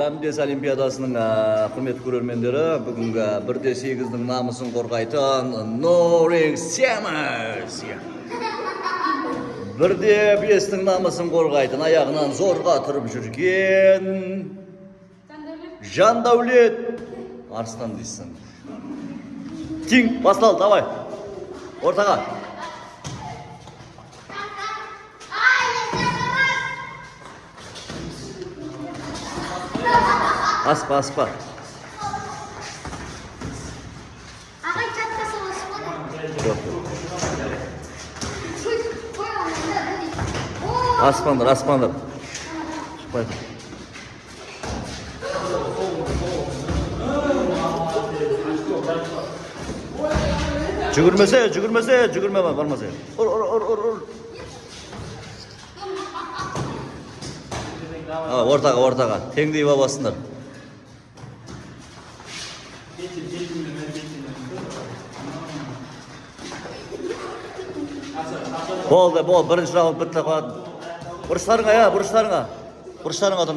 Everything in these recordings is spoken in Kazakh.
Дамбес Олимпиадасының құрметті көрермендері, бүгінгі 1-8-дің намысын қорғайтын Нурик Семіз. 1-5-дің намысын қорғайтын аяғынан зорға тұрып жүрген Жандәулет Арыстан дейсің. Тин, бастал, давай. Ортаға. Аспа, аспа. Ағай жатқасы аспады. Аспандар, аспандар. Шықпайды. Жүгірме бармаса. Ұр. Ортаға. Теңдей бабасындар. Болды, бірінші раунд бітті қояды. Бұрыштарыңа. Бұрыштарыңа тұр.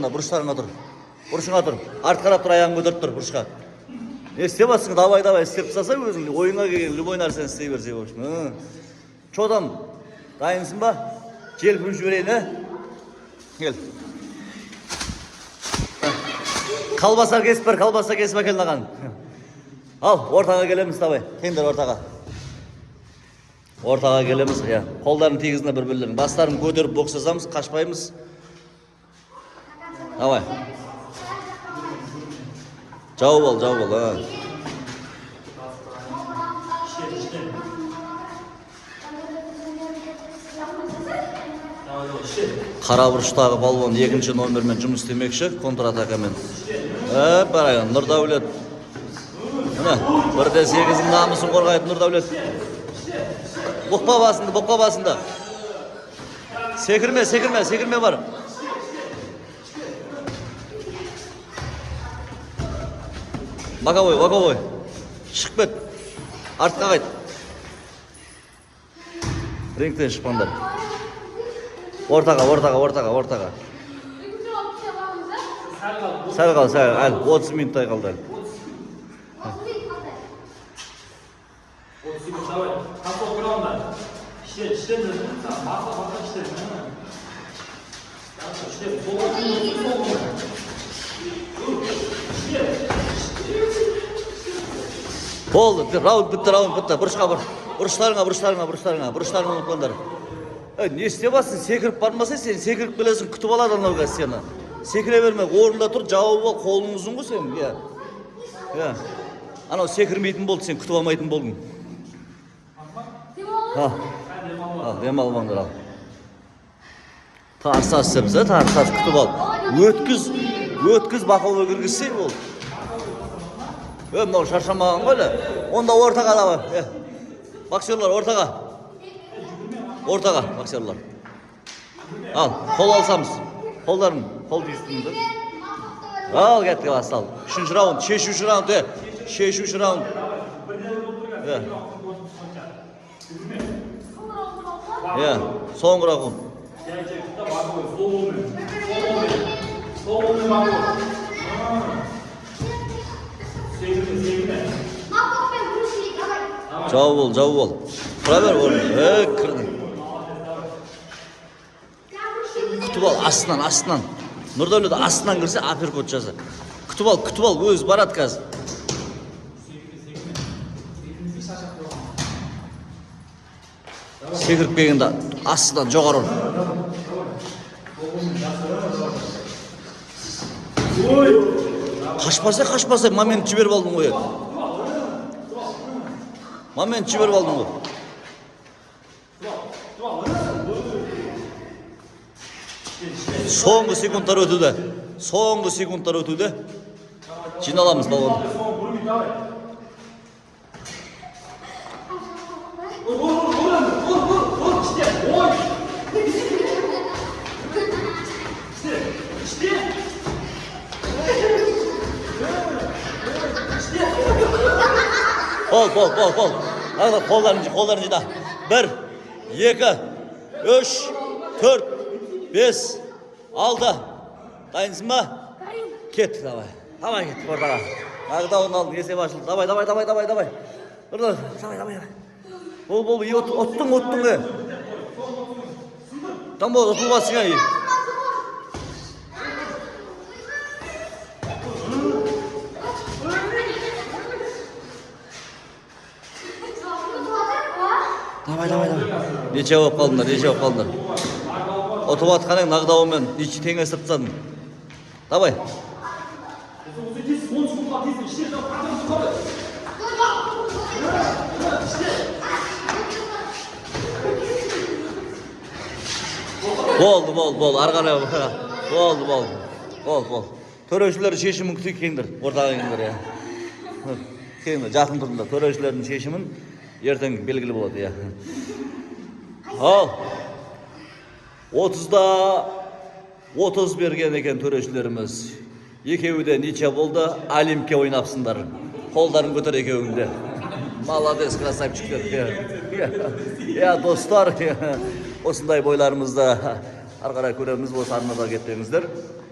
Бұрышыңа тұр. Арт қарап тұр, аяғын көтеріп тұр, бұрышқа. Не істеп басың, давай, істеп тастаса өзің, ойыңа келген любой нәрсені істей берсе, в общем. Чодам, дайынсың ба? Желпіп жіберейін, Кел. Қалбаса кесіп әкелін аған. Ал, ортаға келеміз, давай. Теңдер ортаға. Ортаға келеміз, қолдарын тегізіне бір-бірлерін. Бастарын көтеріп боксасамыз, қашпаймыз. Давай. Жауып ал, Қара бұрыштағы балуан екінші номермен жұмыс істемекші, контратакамен. Барайын, Нұрдәулет. 1-8-дің намысын қорғайтын Нұрдәулет. Бұқпа басында. Секірме бар. Боковой. Шық бет. Артқа қайт. Рингтен шықпаңдар. Ортаға. Сәл қал. 30 минуттай қалды. 30 минут давай. Қасып қырауында. Болды, раунд бітті. Бұрыштарыңа ұмытпаңдар. Не істеп басың, секіріп бармаса, сен секіріп келесің, күтіп алады анауға сені. Секіре берме, орында тұр, жауып ал, қолың ұзын ғой сен. Анау секірмейтін болды, сен күтіп алмайтын болдың. Дем алмаңдар ал. Тарсас сәбіз, тарсас күтіп ал. Өткіз бақылы кіргізсе болды. Мынау шаршамаған ғой. Онда ортаға да. Боксерлар ортаға, боксерлар. Ал, қол алсамыз. Қол дейістіңді. Ал, кәтті бастал. 3-ші раунд, шешуші раунд. Соңғы раунд. Жауып ол. Тұра бер орын. Кірдің. Күтіп ал, астынан. Нұрдәулет астынан кірсе, аперкот жаза. Күтіп ал, өз барат қазір. Секіріп келгенде астынан жоғары орын. Қашпаса, момент жіберіп алдың ғой. Соңғы секундтар өтуді. Жиналамыз балуан. Бол. Қолдарын жина. 1, 2, 3, 4, 5, 6. Дайынсың ба? Ket, давай. Давай кет ортаға. Нокдаун алдың, есеп ашылды. Давай. Давай. Бол, оттың. Там бол, ұтылмасың ай. Давай. Нече болып қалдыңдар. Отып атқаның нокдаунмен ич теңе сыртсадың. Давай. Бол. Арғара. Бол. Төрешілер шешімін күтейік кеңдір. Ортаға кеңдір, я. Кеңдір, жақын тұрдыңдар. Төрешілердің шешімін ертең белгілі болады, я. Ал. 30-да 30 берген екен төрешілеріміз. Екеуі де ниче болды, Олимпке ойнапсындар. Қолдарын көтер екеуіңде. Молодец, красавчиктер. Я, достар, осындай бойларымызда ары қарай көреміз, осы арнада кетпеңіздер.